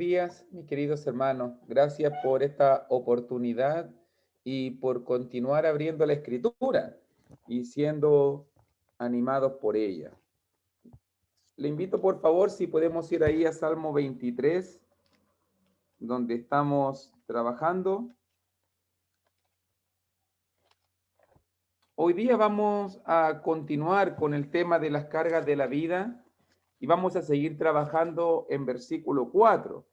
Días, mis queridos hermanos. Gracias por esta oportunidad y por continuar abriendo la escritura y siendo animados por ella. Le invito, por favor, si podemos ir ahí a Salmo 23, donde estamos trabajando. Hoy día vamos a continuar con el tema de las cargas de la vida y vamos a seguir trabajando en versículo 4.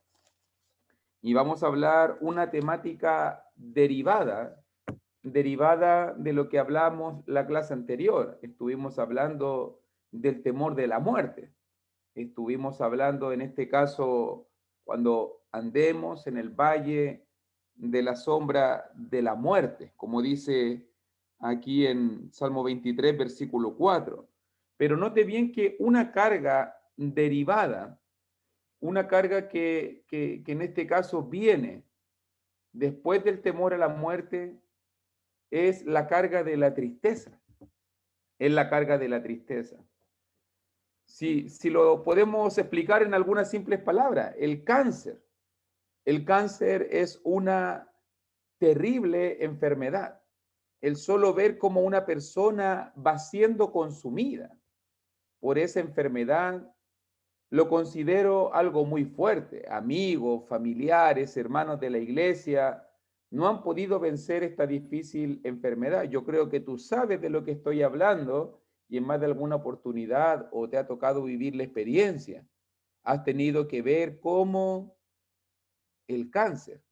Y vamos a hablar una temática derivada de lo que hablamos la clase anterior. Estuvimos hablando del temor de la muerte. Estuvimos hablando en este caso cuando andemos en el valle de la sombra de la muerte, como dice aquí en Salmo 23, versículo 4. Pero note bien que una carga derivada, una carga que en este caso viene después del temor a la muerte, es la carga de la tristeza. Es la carga de la tristeza. Si lo podemos explicar en algunas simples palabras, el cáncer. El cáncer es una terrible enfermedad. El solo ver cómo una persona va siendo consumida por esa enfermedad lo considero algo muy fuerte. Amigos, familiares, hermanos de la iglesia no han podido vencer esta difícil enfermedad. Yo creo que tú sabes de lo que estoy hablando y en más de alguna oportunidad o te ha tocado vivir la experiencia. Has tenido que ver cómo el cáncer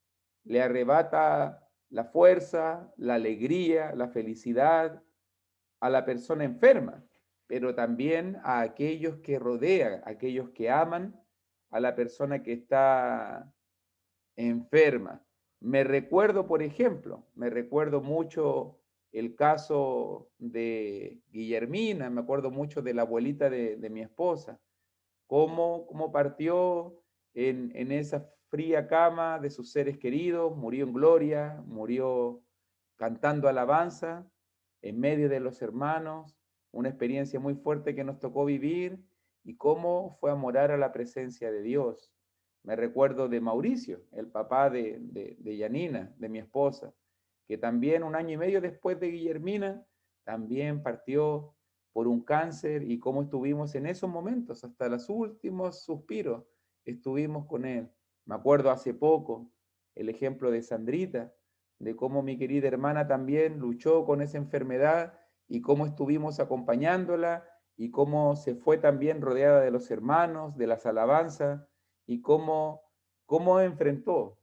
le arrebata la fuerza, la alegría, la felicidad a la persona enferma, pero también a aquellos que rodean, a aquellos que aman a la persona que está enferma. Me recuerdo mucho el caso de Guillermina, me acuerdo mucho de la abuelita de mi esposa, cómo partió en esa fría cama de sus seres queridos, murió en gloria, murió cantando alabanza en medio de los hermanos, una experiencia muy fuerte que nos tocó vivir y cómo fue a morar a la presencia de Dios. Me recuerdo de Mauricio, el papá de Yanina, de mi esposa, que también un año y medio después de Guillermina, también partió por un cáncer y cómo estuvimos en esos momentos, hasta los últimos suspiros, estuvimos con él. Me acuerdo hace poco el ejemplo de Sandrita, de cómo mi querida hermana también luchó con esa enfermedad y cómo estuvimos acompañándola y cómo se fue también rodeada de los hermanos, de las alabanzas y cómo enfrentó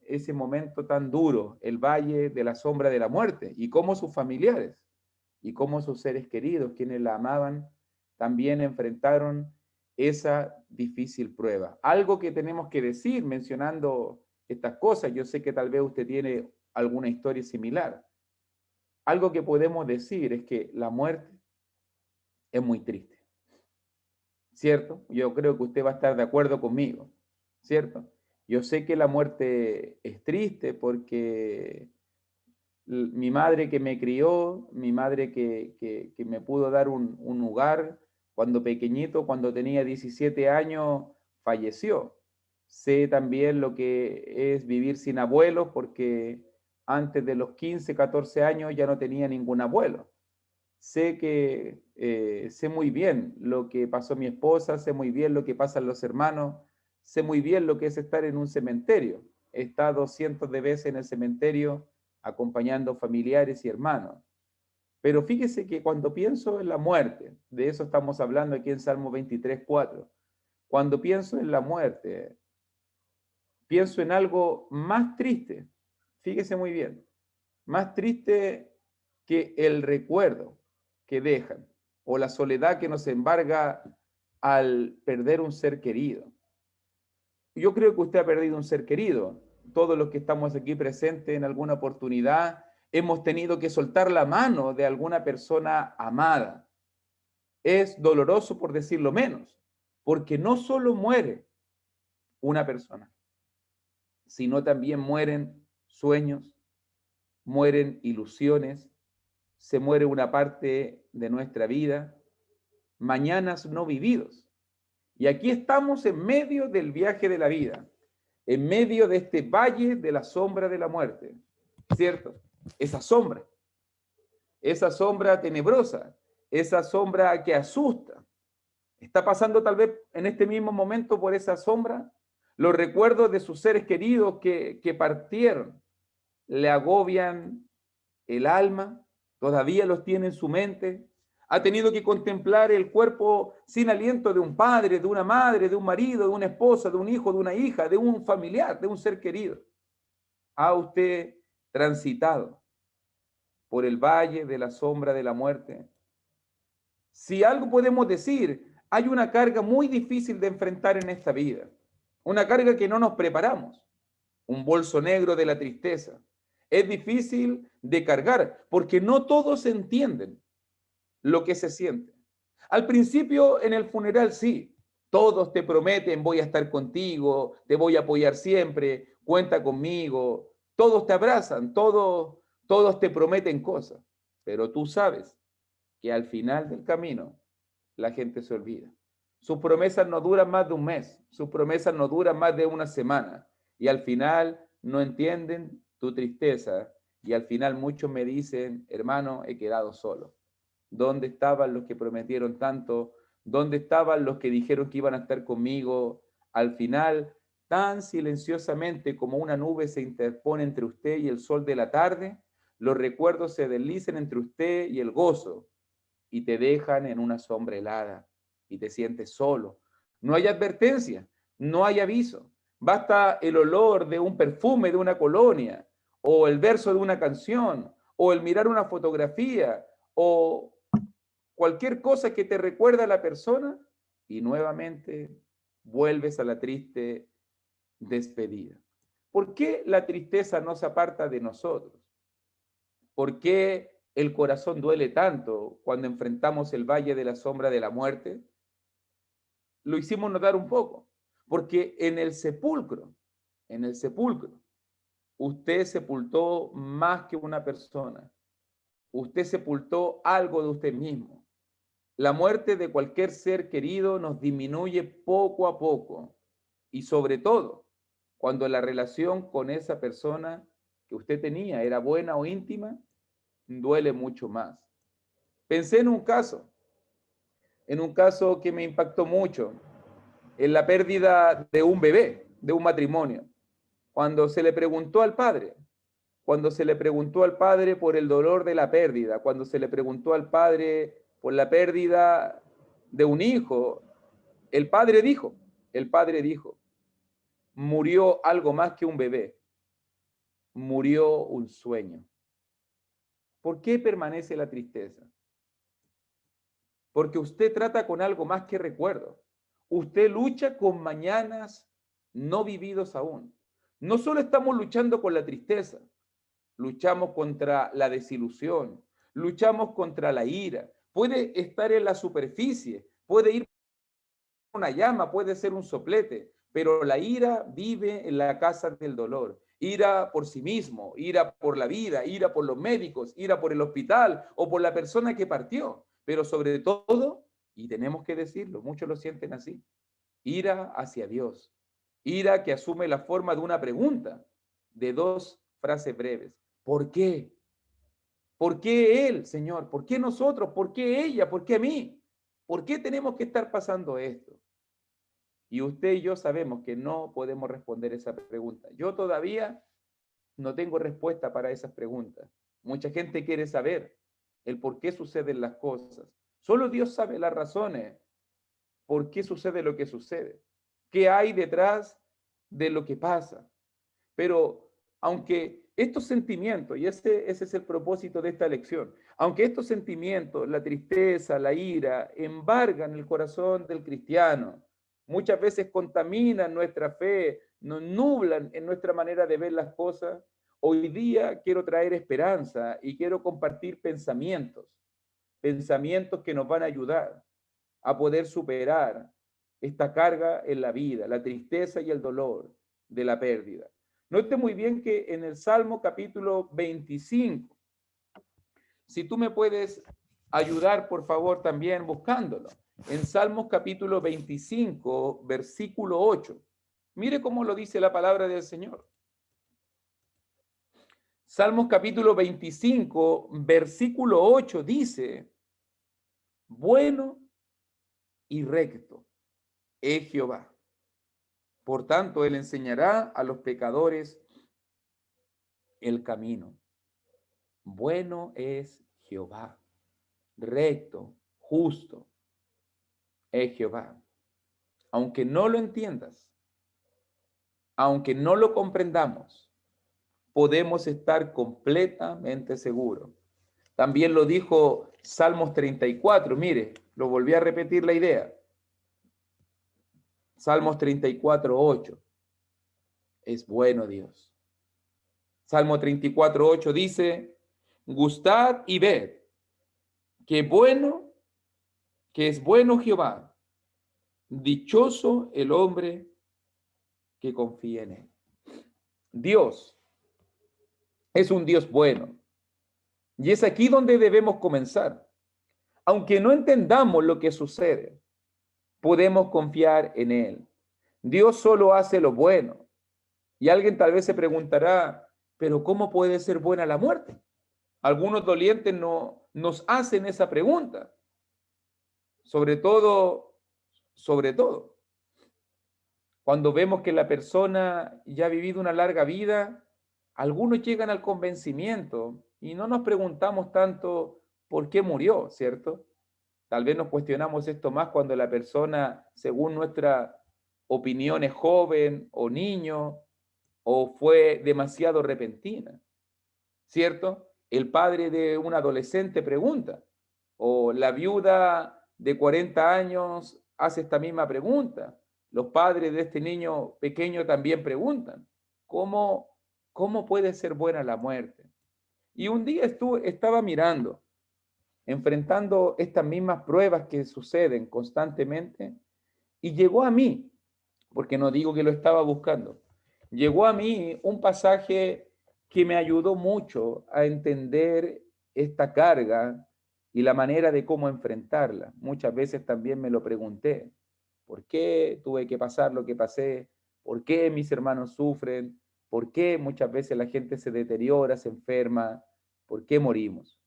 ese momento tan duro, el valle de la sombra de la muerte, y cómo sus familiares y cómo sus seres queridos, quienes la amaban, también enfrentaron esa difícil prueba. Algo que tenemos que decir mencionando estas cosas, yo sé que tal vez usted tiene alguna historia similar. Algo que podemos decir es que la muerte es muy triste, ¿cierto? Yo creo que usted va a estar de acuerdo conmigo, ¿cierto? Yo sé que la muerte es triste porque mi madre que me crió, mi madre que me pudo dar un hogar cuando pequeñito, cuando tenía 17 años, falleció. Sé también lo que es vivir sin abuelos porque antes de los 15, 14 años ya no tenía ningún abuelo. Sé muy bien lo que pasó mi esposa, sé muy bien lo que pasan los hermanos, sé muy bien lo que es estar en un cementerio. He estado cientos de veces en el cementerio acompañando familiares y hermanos. Pero fíjese que cuando pienso en la muerte, de eso estamos hablando aquí en Salmo 23:4, cuando pienso en la muerte, pienso en algo más triste, fíjese muy bien, más triste que el recuerdo que dejan o la soledad que nos embarga al perder un ser querido. Yo creo que usted ha perdido un ser querido. Todos los que estamos aquí presentes en alguna oportunidad hemos tenido que soltar la mano de alguna persona amada. Es doloroso por decirlo menos, porque no solo muere una persona, sino también mueren sueños, mueren ilusiones, se muere una parte de nuestra vida, mañanas no vividos. Y aquí estamos en medio del viaje de la vida. en medio de este valle de la sombra de la muerte, ¿cierto? Esa sombra tenebrosa, esa sombra que asusta. ¿Está pasando tal vez en este mismo momento por esa sombra? Los recuerdos de sus seres queridos que partieron le agobian el alma, todavía los tiene en su mente. Ha tenido que contemplar el cuerpo sin aliento de un padre, de una madre, de un marido, de una esposa, de un hijo, de una hija, de un familiar, de un ser querido. ¿Ha usted transitado por el valle de la sombra de la muerte? Si algo podemos decir, hay una carga muy difícil de enfrentar en esta vida, una carga que no nos preparamos, un bolso negro de la tristeza. Es difícil de cargar porque no todos entienden lo que se siente. Al principio en el funeral sí, todos te prometen voy a estar contigo, te voy a apoyar siempre, cuenta conmigo, todos te abrazan, todos te prometen cosas, pero tú sabes que al final del camino la gente se olvida. Sus promesas no duran más de un mes, sus promesas no duran más de una semana y al final no entienden tu tristeza y al final muchos me dicen, hermano, he quedado solo. ¿Dónde estaban los que prometieron tanto? ¿Dónde estaban los que dijeron que iban a estar conmigo? Al final, tan silenciosamente como una nube se interpone entre usted y el sol de la tarde, los recuerdos se deslizan entre usted y el gozo y te dejan en una sombra helada y te sientes solo. No hay advertencia, no hay aviso. Basta el olor de un perfume de una colonia, o el verso de una canción, o el mirar una fotografía, o cualquier cosa que te recuerda a la persona y nuevamente vuelves a la triste despedida. ¿Por qué la tristeza no se aparta de nosotros? ¿Por qué el corazón duele tanto cuando enfrentamos el valle de la sombra de la muerte? Lo hicimos notar un poco, porque en el sepulcro, usted sepultó más que una persona, usted sepultó algo de usted mismo. La muerte de cualquier ser querido nos disminuye poco a poco y sobre todo cuando la relación con esa persona que usted tenía era buena o íntima, duele mucho más. Pensé en un caso que me impactó mucho, en la pérdida de un bebé, de un matrimonio. Cuando se le preguntó al padre, cuando se le preguntó al padre por el dolor de la pérdida, cuando se le preguntó al padre por la pérdida de un hijo, el padre dijo, murió algo más que un bebé, murió un sueño. ¿Por qué permanece la tristeza? Porque usted trata con algo más que recuerdo. Usted lucha con mañanas no vividos aún. No solo estamos luchando con la tristeza, luchamos contra la desilusión, luchamos contra la ira. Puede estar en la superficie, puede ir una llama, puede ser un soplete, pero la ira vive en la casa del dolor. Ira por sí mismo, ira por la vida, ira por los médicos, ira por el hospital o por la persona que partió. Pero sobre todo, y tenemos que decirlo, muchos lo sienten así, ira hacia Dios. Ira que asume la forma de una pregunta, de dos frases breves. ¿Por qué? ¿Por qué él, Señor? ¿Por qué nosotros? ¿Por qué ella? ¿Por qué a mí? ¿Por qué tenemos que estar pasando esto? Y usted y yo sabemos que no podemos responder esa pregunta. Yo todavía no tengo respuesta para esas preguntas. Mucha gente quiere saber el por qué suceden las cosas. Solo Dios sabe las razones por qué sucede lo que sucede. ¿Qué hay detrás de lo que pasa? Pero aunque estos sentimientos, y ese es el propósito de esta lección, aunque estos sentimientos, la tristeza, la ira, embargan el corazón del cristiano, muchas veces contaminan nuestra fe, nos nublan en nuestra manera de ver las cosas, hoy día quiero traer esperanza y quiero compartir pensamientos que nos van a ayudar a poder superar esta carga en la vida, la tristeza y el dolor de la pérdida. Note muy bien que en el Salmo capítulo 25, si tú me puedes ayudar, por favor, también buscándolo. En Salmos capítulo 25, versículo 8. Mire cómo lo dice la palabra del Señor. Salmos capítulo 25, versículo 8 dice, bueno y recto es Jehová. Por tanto, él enseñará a los pecadores el camino. Bueno es Jehová, recto, justo es Jehová. Aunque no lo entiendas, aunque no lo comprendamos, podemos estar completamente seguros. También lo dijo Salmos 34, mire, lo volví a repetir la idea. Salmos 34, 8. Es bueno Dios. Salmo 34, 8 dice, gustad y ved que bueno, que es bueno Jehová, dichoso el hombre que confía en él. Dios es un Dios bueno. Y es aquí donde debemos comenzar. Aunque no entendamos lo que sucede, podemos confiar en Él. Dios solo hace lo bueno. Y alguien tal vez se preguntará, pero ¿cómo puede ser buena la muerte? Algunos dolientes no, nos hacen esa pregunta. Sobre todo, cuando vemos que la persona ya ha vivido una larga vida, algunos llegan al convencimiento y no nos preguntamos tanto por qué murió, ¿cierto? Tal vez nos cuestionamos esto más cuando la persona, según nuestra opinión, es joven o niño o fue demasiado repentina, ¿cierto? El padre de un adolescente pregunta, o la viuda de 40 años hace esta misma pregunta. Los padres de este niño pequeño también preguntan, ¿cómo puede ser buena la muerte? Y un día estaba mirando, enfrentando estas mismas pruebas que suceden constantemente, y llegó a mí, porque no digo que lo estaba buscando, llegó a mí un pasaje que me ayudó mucho a entender esta carga y la manera de cómo enfrentarla. Muchas veces también me lo pregunté, ¿por qué tuve que pasar lo que pasé? ¿Por qué mis hermanos sufren? ¿Por qué muchas veces la gente se deteriora, se enferma? ¿Por qué morimos?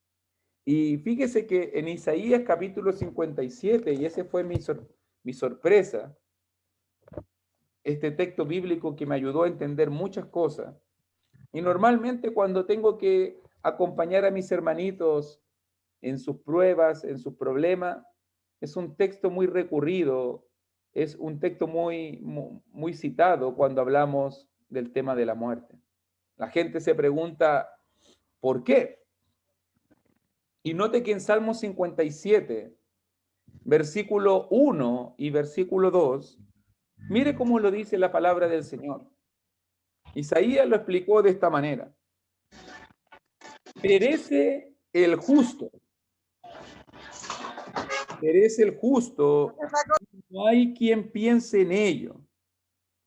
Y fíjese que en Isaías capítulo 57, y ese fue mi sorpresa, este texto bíblico que me ayudó a entender muchas cosas. Y normalmente cuando tengo que acompañar a mis hermanitos en sus pruebas, en sus problemas, es un texto muy recurrido, es un texto muy citado cuando hablamos del tema de la muerte. La gente se pregunta, ¿por qué? Y note que en Salmo 57, versículo 1 y versículo 2, mire cómo lo dice la palabra del Señor. Isaías lo explicó de esta manera. Perece el justo, perece el justo, no hay quien piense en ello.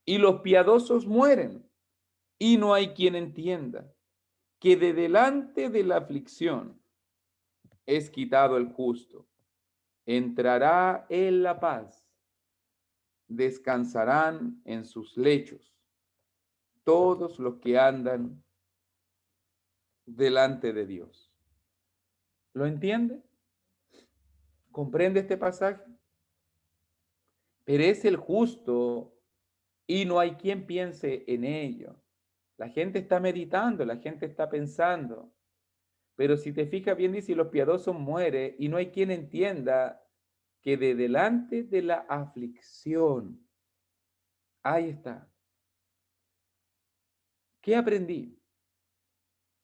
Y los piadosos mueren, y no hay quien entienda que de delante de la aflicción es quitado el justo. Entrará en la paz, descansarán en sus lechos todos los que andan delante de Dios. ¿Lo entiende? ¿Comprende este pasaje? Perece el justo y no hay quien piense en ello. La gente está meditando, la gente está pensando. Pero si te fijas bien, dice, los piadosos mueren y no hay quien entienda que de delante de la aflicción, ahí está. ¿Qué aprendí?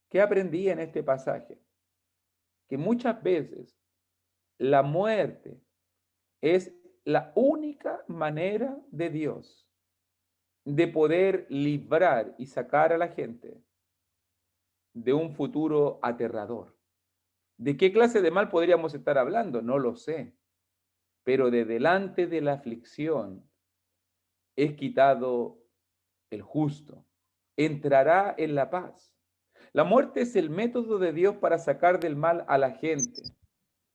¿Qué aprendí en este pasaje? Que muchas veces la muerte es la única manera de Dios de poder librar y sacar a la gente de un futuro aterrador. ¿De qué clase de mal podríamos estar hablando? No lo sé. Pero de delante de la aflicción es quitado el justo. Entrará en la paz. La muerte es el método de Dios para sacar del mal a la gente.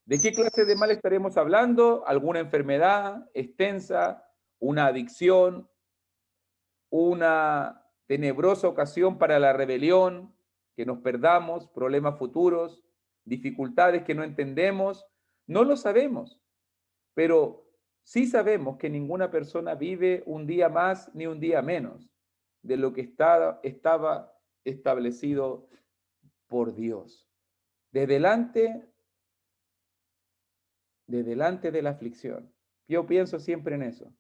¿De qué clase de mal estaremos hablando? ¿Alguna enfermedad extensa? ¿Una adicción? una tenebrosa ocasión para la rebelión, que nos perdamos, problemas futuros, dificultades que no entendemos. No lo sabemos, pero sí sabemos que ninguna persona vive un día más ni un día menos de lo que estaba establecido por Dios. De delante, de delante de la aflicción. Yo pienso siempre en eso.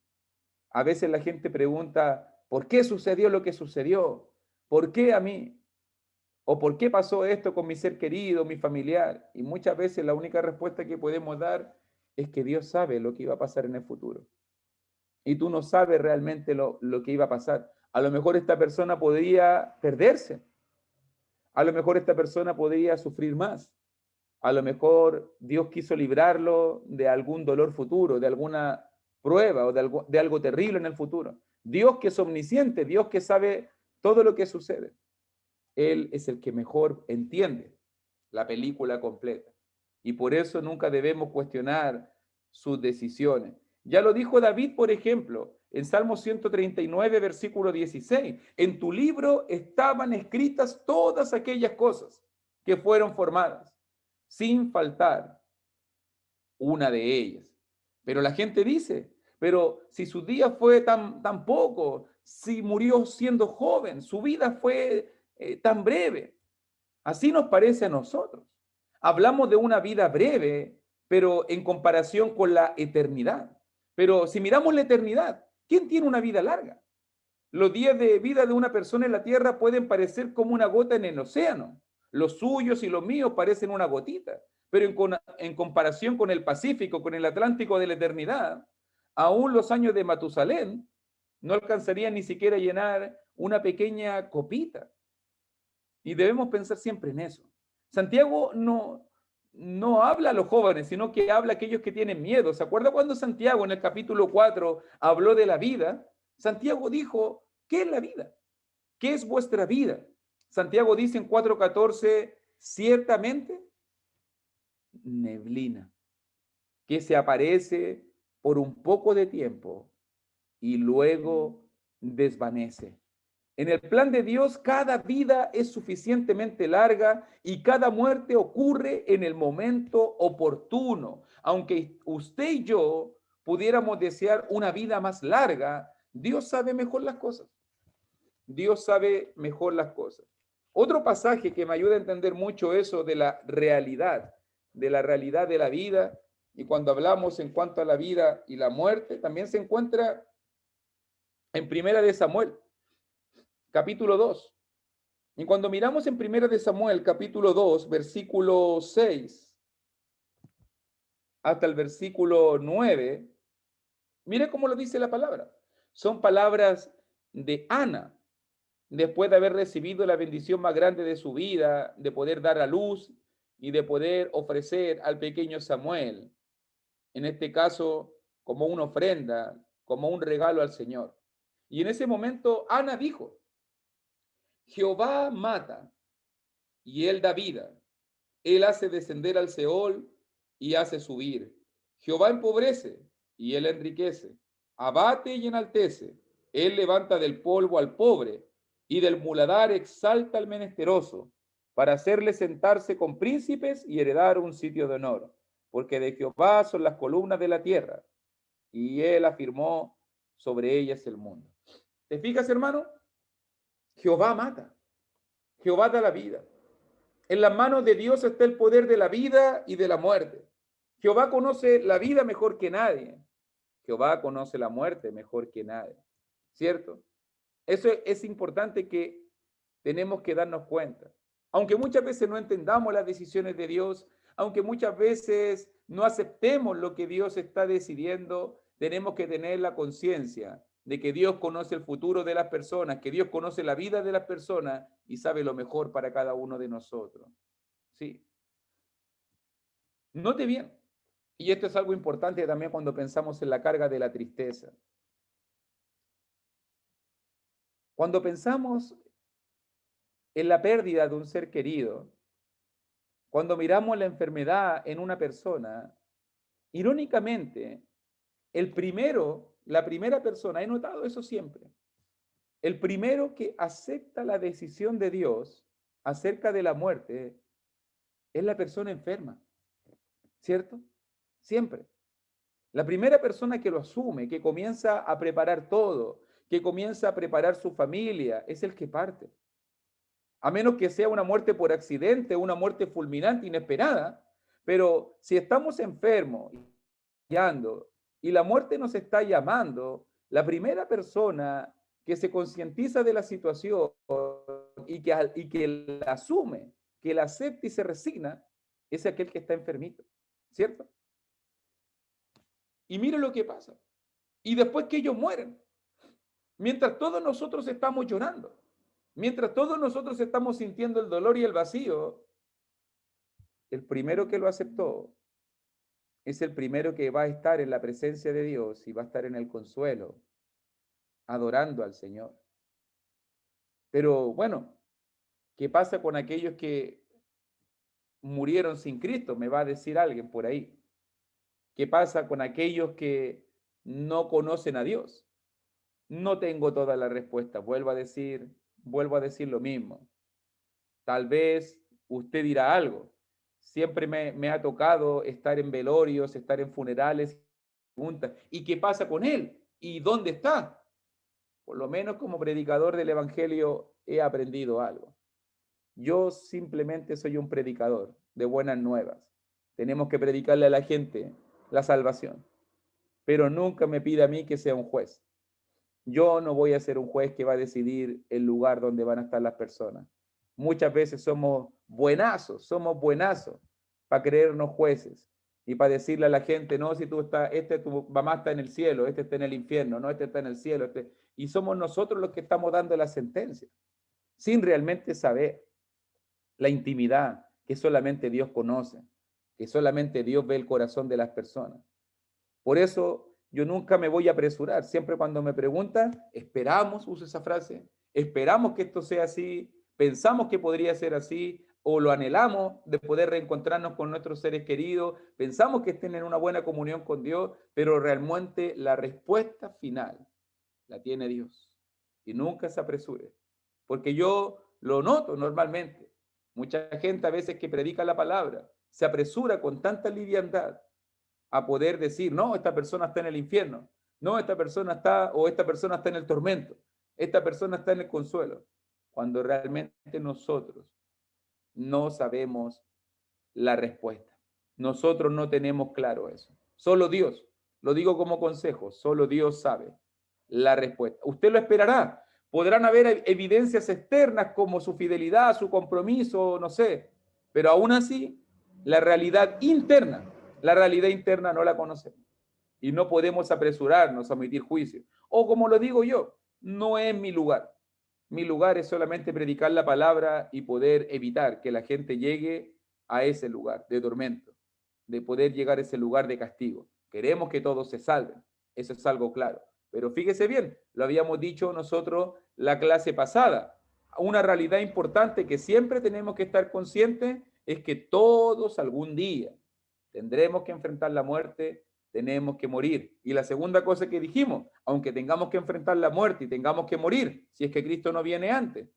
A veces la gente pregunta, ¿por qué sucedió lo que sucedió? ¿Por qué a mí? ¿O por qué pasó esto con mi ser querido, mi familiar? Y muchas veces la única respuesta que podemos dar es que Dios sabe lo que iba a pasar en el futuro. Y tú no sabes realmente lo que iba a pasar. A lo mejor esta persona podría perderse. A lo mejor esta persona podría sufrir más. A lo mejor Dios quiso librarlo de algún dolor futuro, de alguna prueba o de algo terrible en el futuro. Dios que es omnisciente, Dios que sabe todo lo que sucede. Él es el que mejor entiende la película completa. Y por eso nunca debemos cuestionar sus decisiones. Ya lo dijo David, por ejemplo, en Salmo 139, versículo 16. En tu libro estaban escritas todas aquellas cosas que fueron formadas, sin faltar una de ellas. Pero la gente dice, pero si su día fue tan poco, si murió siendo joven, su vida fue tan breve. Así nos parece a nosotros. Hablamos de una vida breve, pero en comparación con la eternidad. Pero si miramos la eternidad, ¿quién tiene una vida larga? Los días de vida de una persona en la tierra pueden parecer como una gota en el océano. Los suyos y los míos parecen una gotita, pero en comparación con el Pacífico, con el Atlántico de la eternidad, aún los años de Matusalén no alcanzarían ni siquiera a llenar una pequeña copita. Y debemos pensar siempre en eso. Santiago no habla a los jóvenes, sino que habla a aquellos que tienen miedo. ¿Se acuerda cuando Santiago en el capítulo 4 habló de la vida? Santiago dijo, ¿qué es la vida? ¿Qué es vuestra vida? Santiago dice en 4:14, ciertamente neblina, que se aparece por un poco de tiempo y luego desvanece. En el plan de Dios, cada vida es suficientemente larga y cada muerte ocurre en el momento oportuno. Aunque usted y yo pudiéramos desear una vida más larga, Dios sabe mejor las cosas. Dios sabe mejor las cosas. Otro pasaje que me ayuda a entender mucho eso de la realidad de la vida, y cuando hablamos en cuanto a la vida y la muerte, también se encuentra en Primera de Samuel, capítulo 2. Y cuando miramos en Primera de Samuel, capítulo 2, versículo 6 hasta el versículo 9, mire cómo lo dice la palabra. Son palabras de Ana, después de haber recibido la bendición más grande de su vida, de poder dar a luz y de poder ofrecer al pequeño Samuel, en este caso como una ofrenda, como un regalo al Señor. Y en ese momento Ana dijo, Jehová mata y él da vida. Él hace descender al Seol y hace subir. Jehová empobrece y él enriquece. Abate y enaltece. Él levanta del polvo al pobre y del muladar exalta al menesteroso para hacerle sentarse con príncipes y heredar un sitio de honor. Porque de Jehová son las columnas de la tierra y él afirmó sobre ellas el mundo. ¿Te fijas, hermano? Jehová mata. Jehová da la vida. En las manos de Dios está el poder de la vida y de la muerte. Jehová conoce la vida mejor que nadie. Jehová conoce la muerte mejor que nadie. ¿Cierto? Eso es importante que tenemos que darnos cuenta. Aunque muchas veces no entendamos las decisiones de Dios, aunque muchas veces no aceptemos lo que Dios está decidiendo, tenemos que tener la conciencia de que Dios conoce el futuro de las personas, que Dios conoce la vida de las personas y sabe lo mejor para cada uno de nosotros. Sí. Note bien, y esto es algo importante también cuando pensamos en la carga de la tristeza. Cuando pensamos en la pérdida de un ser querido, cuando miramos la enfermedad en una persona, irónicamente, la primera persona, he notado eso siempre, El primero que acepta la decisión de Dios acerca de la muerte es la persona enferma, ¿cierto? Siempre. La primera persona que lo asume, que comienza a preparar todo, que comienza a preparar su familia, es el que parte. A menos que sea una muerte por accidente, una muerte fulminante, inesperada. Pero si estamos enfermos y la muerte nos está llamando, la primera persona que se concientiza de la situación y que la asume, que la acepta y se resigna, es aquel que está enfermito, ¿cierto? Y mire lo que pasa. Y después que ellos mueren, mientras todos nosotros estamos llorando, mientras todos nosotros estamos sintiendo el dolor y el vacío, el primero que lo aceptó es el primero que va a estar en la presencia de Dios y va a estar en el consuelo, adorando al Señor. Pero bueno, ¿qué pasa con aquellos que murieron sin Cristo? Me va a decir alguien por ahí. ¿Qué pasa con aquellos que no conocen a Dios? No tengo toda la respuesta. Vuelvo a decir lo mismo. Tal vez usted dirá algo. Siempre me ha tocado estar en velorios, estar en funerales. ¿Y qué pasa con él? ¿Y dónde está? Por lo menos como predicador del Evangelio he aprendido algo. Yo simplemente soy un predicador de buenas nuevas. Tenemos que predicarle a la gente la salvación. Pero nunca me pida a mí que sea un juez. Yo no voy a ser un juez que va a decidir el lugar donde van a estar las personas. Muchas veces somos buenazos para creernos jueces y para decirle a la gente, no, si tú estás, tu mamá está en el cielo, este está en el infierno, no, este está en el cielo, y somos nosotros los que estamos dando la sentencia, sin realmente saber la intimidad que solamente Dios conoce, que solamente Dios ve el corazón de las personas. Por eso yo nunca me voy a apresurar. Siempre cuando me preguntan, esperamos, uso esa frase, esperamos que esto sea así, pensamos que podría ser así, o lo anhelamos de poder reencontrarnos con nuestros seres queridos, pensamos que estén en una buena comunión con Dios, pero realmente la respuesta final la tiene Dios. Y nunca se apresure. Porque yo lo noto normalmente. Mucha gente a veces que predica la palabra se apresura con tanta liviandad a poder decir, no, esta persona está en el infierno, no, esta persona está en el tormento, esta persona está en el consuelo, cuando realmente nosotros no sabemos la respuesta. Nosotros no tenemos claro eso. Solo Dios, lo digo como consejo, solo Dios sabe la respuesta. Usted lo esperará. Podrán haber evidencias externas como su fidelidad, su compromiso, no sé, pero aún así, la realidad interna no la conocemos y no podemos apresurarnos a emitir juicio. O como lo digo yo, no es mi lugar. Mi lugar es solamente predicar la palabra y poder evitar que la gente llegue a ese lugar de tormento, de poder llegar a ese lugar de castigo. Queremos que todos se salven, eso es algo claro. Pero fíjese bien, lo habíamos dicho nosotros la clase pasada, una realidad importante que siempre tenemos que estar conscientes es que todos algún día tendremos que enfrentar la muerte, tenemos que morir. Y la segunda cosa que dijimos, aunque tengamos que enfrentar la muerte y tengamos que morir, si es que Cristo no viene antes,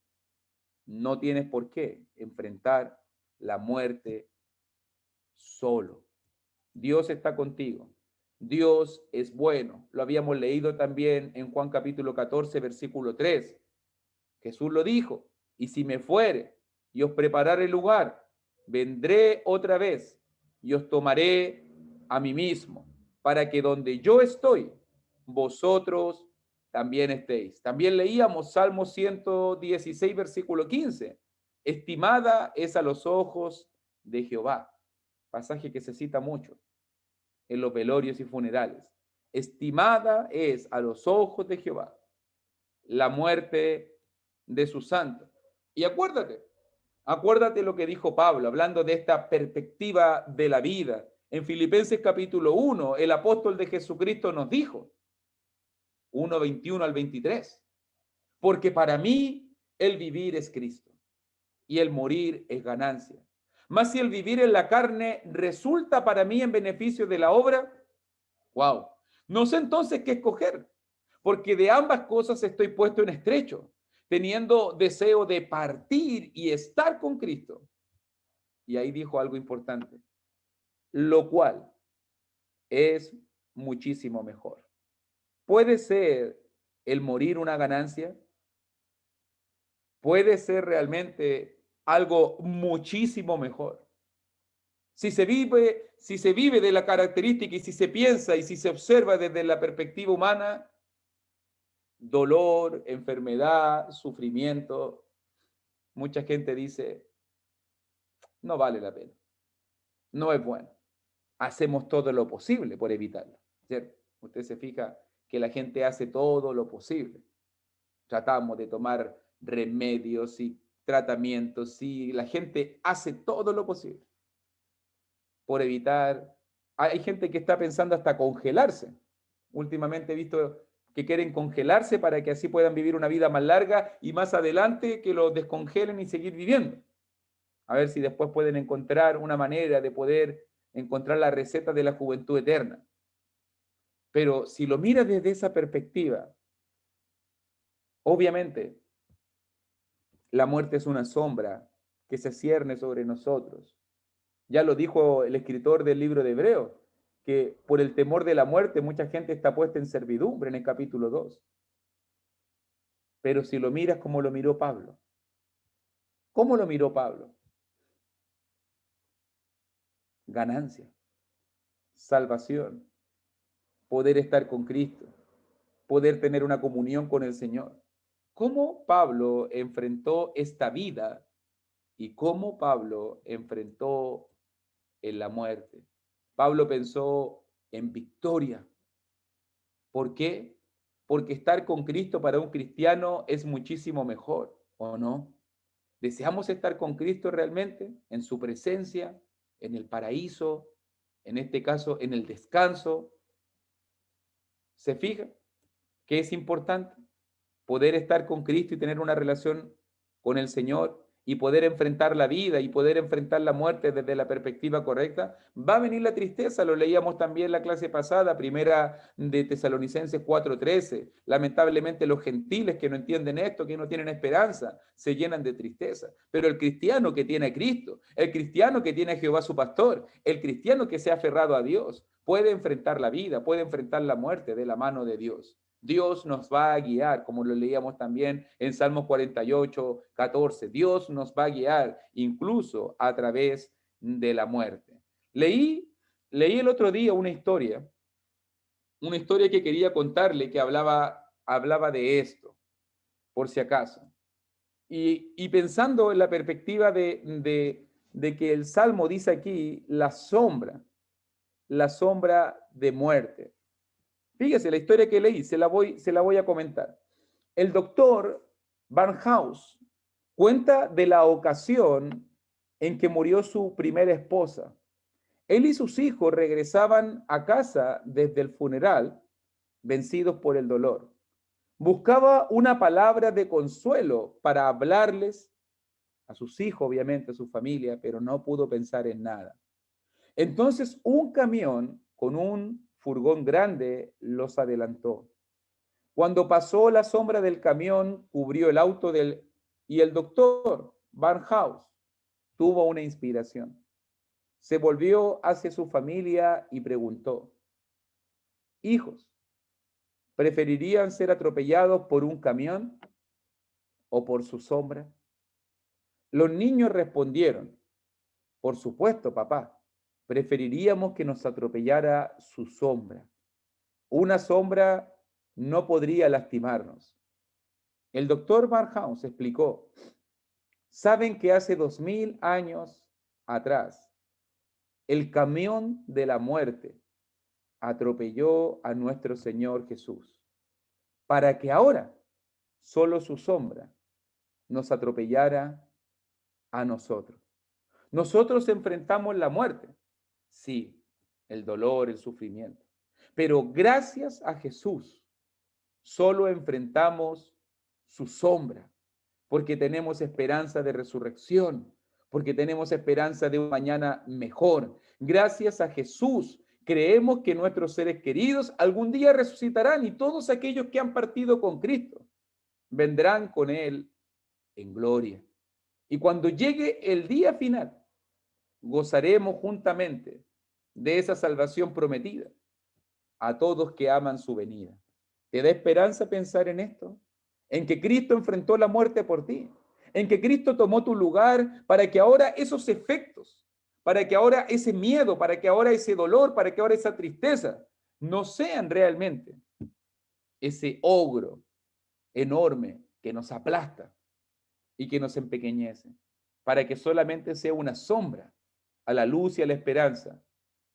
no tienes por qué enfrentar la muerte solo. Dios está contigo. Dios es bueno. Lo habíamos leído también en Juan capítulo 14, versículo 3. Jesús lo dijo, y si me fuere y os prepararé lugar, vendré otra vez y os tomaré a mí mismo, para que donde yo estoy, vosotros también estéis. También leíamos Salmo 116, versículo 15. Estimada es a los ojos de Jehová. Pasaje que se cita mucho en los velorios y funerales. Estimada es a los ojos de Jehová la muerte de sus santos. Y acuérdate lo que dijo Pablo, hablando de esta perspectiva de la vida. En Filipenses capítulo 1, el apóstol de Jesucristo nos dijo, 1:21 al 23, porque para mí el vivir es Cristo y el morir es ganancia. Mas si el vivir en la carne resulta para mí en beneficio de la obra, wow, no sé entonces qué escoger, porque de ambas cosas estoy puesto en estrecho, teniendo deseo de partir y estar con Cristo. Y ahí dijo algo importante, lo cual es muchísimo mejor. ¿Puede ser el morir una ganancia? ¿Puede ser realmente algo muchísimo mejor? Si se vive de la característica y si se piensa y si se observa desde la perspectiva humana, dolor, enfermedad, sufrimiento, mucha gente dice, no vale la pena, no es bueno. Hacemos todo lo posible por evitarlo, ¿cierto? Usted se fija que la gente hace todo lo posible. Tratamos de tomar remedios y tratamientos y la gente hace todo lo posible por evitar. Hay gente que está pensando hasta congelarse. Últimamente he visto que quieren congelarse para que así puedan vivir una vida más larga y más adelante que lo descongelen y seguir viviendo. A ver si después pueden encontrar una manera de poder encontrar la receta de la juventud eterna. Pero si lo miras desde esa perspectiva, obviamente la muerte es una sombra que se cierne sobre nosotros. Ya lo dijo el escritor del libro de Hebreos, que por el temor de la muerte mucha gente está puesta en servidumbre en el capítulo 2. Pero si lo miras como lo miró Pablo, ¿cómo lo miró Pablo? Ganancia, salvación, poder estar con Cristo, poder tener una comunión con el Señor. ¿Cómo Pablo enfrentó esta vida y cómo Pablo enfrentó en la muerte? Pablo pensó en victoria. ¿Por qué? Porque estar con Cristo para un cristiano es muchísimo mejor, ¿o no? ¿Deseamos estar con Cristo realmente en su presencia, en el paraíso, en este caso en el descanso? ¿Se fija que es importante poder estar con Cristo y tener una relación con el Señor y poder enfrentar la vida y poder enfrentar la muerte desde la perspectiva correcta? Va a venir la tristeza, lo leíamos también en la clase pasada, primera de Tesalonicenses 4:13. Lamentablemente los gentiles que no entienden esto, que no tienen esperanza, se llenan de tristeza. Pero el cristiano que tiene a Cristo, el cristiano que tiene a Jehová su pastor, el cristiano que se ha aferrado a Dios, puede enfrentar la vida, puede enfrentar la muerte de la mano de Dios. Dios nos va a guiar, como lo leíamos también en Salmos 48:14. Dios nos va a guiar incluso a través de la muerte. Leí el otro día una historia que quería contarle que hablaba de esto, por si acaso. Y pensando en la perspectiva de que el Salmo dice aquí la sombra de muerte. Fíjese, la historia que leí, se la voy a comentar. El doctor Barnhouse cuenta de la ocasión en que murió su primera esposa. Él y sus hijos regresaban a casa desde el funeral, vencidos por el dolor. Buscaba una palabra de consuelo para hablarles a sus hijos, obviamente, a su familia, pero no pudo pensar en nada. Entonces un camión con un furgón grande los adelantó. Cuando pasó la sombra del camión, cubrió el auto y el doctor Barnhouse tuvo una inspiración. Se volvió hacia su familia y preguntó, hijos, ¿preferirían ser atropellados por un camión o por su sombra? Los niños respondieron, por supuesto, papá, preferiríamos que nos atropellara su sombra. Una sombra no podría lastimarnos. El doctor Barnhouse explicó, saben que hace 2000 años atrás, el camión de la muerte atropelló a nuestro Señor Jesús, para que ahora solo su sombra nos atropellara a nosotros. Nosotros enfrentamos la muerte, sí, el dolor, el sufrimiento, pero gracias a Jesús solo enfrentamos su sombra, porque tenemos esperanza de resurrección, porque tenemos esperanza de un mañana mejor. Gracias a Jesús Creemos que nuestros seres queridos algún día resucitarán y todos aquellos que han partido con Cristo vendrán con Él en gloria. Y cuando llegue el día final, gozaremos juntamente de esa salvación prometida a todos que aman su venida. ¿Te da esperanza pensar en esto? En que Cristo enfrentó la muerte por ti, en que Cristo tomó tu lugar para que ahora esos efectos, para que ahora ese miedo, para que ahora ese dolor, para que ahora esa tristeza no sean realmente ese ogro enorme que nos aplasta y que nos empequeñece, para que solamente sea una sombra a la luz y a la esperanza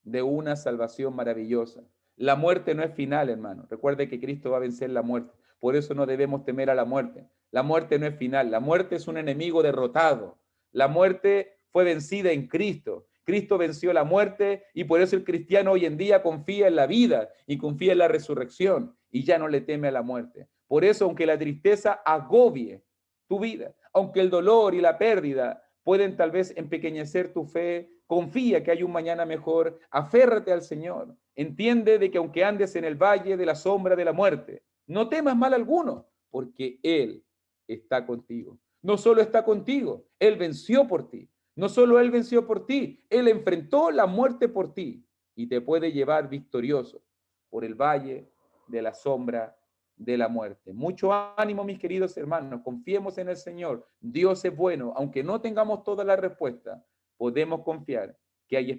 de una salvación maravillosa. La muerte no es final, hermano. Recuerde que Cristo va a vencer la muerte. Por eso no debemos temer a la muerte. La muerte no es final. La muerte es un enemigo derrotado. La muerte fue vencida en Cristo. Cristo venció la muerte y por eso el cristiano hoy en día confía en la vida y confía en la resurrección y ya no le teme a la muerte. Por eso, aunque la tristeza agobie tu vida, aunque el dolor y la pérdida pueden tal vez empequeñecer tu fe, confía que hay un mañana mejor, aférrate al Señor, entiende de que aunque andes en el valle de la sombra de la muerte, no temas mal alguno, porque Él está contigo. No solo está contigo, Él venció por ti. No solo Él venció por ti, Él enfrentó la muerte por ti y te puede llevar victorioso por el valle de la sombra de la muerte. Mucho ánimo, mis queridos hermanos, confiemos en el Señor. Dios es bueno, aunque no tengamos toda la respuesta, podemos confiar que hay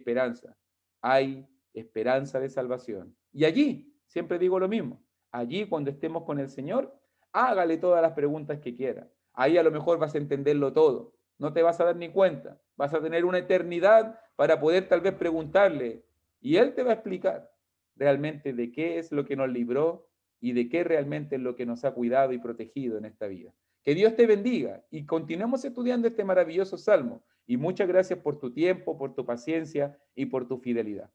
esperanza de salvación. Y allí, siempre digo lo mismo, allí cuando estemos con el Señor, hágale todas las preguntas que quiera. Ahí a lo mejor vas a entenderlo todo, no te vas a dar ni cuenta, vas a tener una eternidad para poder tal vez preguntarle y Él te va a explicar realmente de qué es lo que nos libró y de qué realmente es lo que nos ha cuidado y protegido en esta vida. Que Dios te bendiga y continuemos estudiando este maravilloso salmo. Y muchas gracias por tu tiempo, por tu paciencia y por tu fidelidad.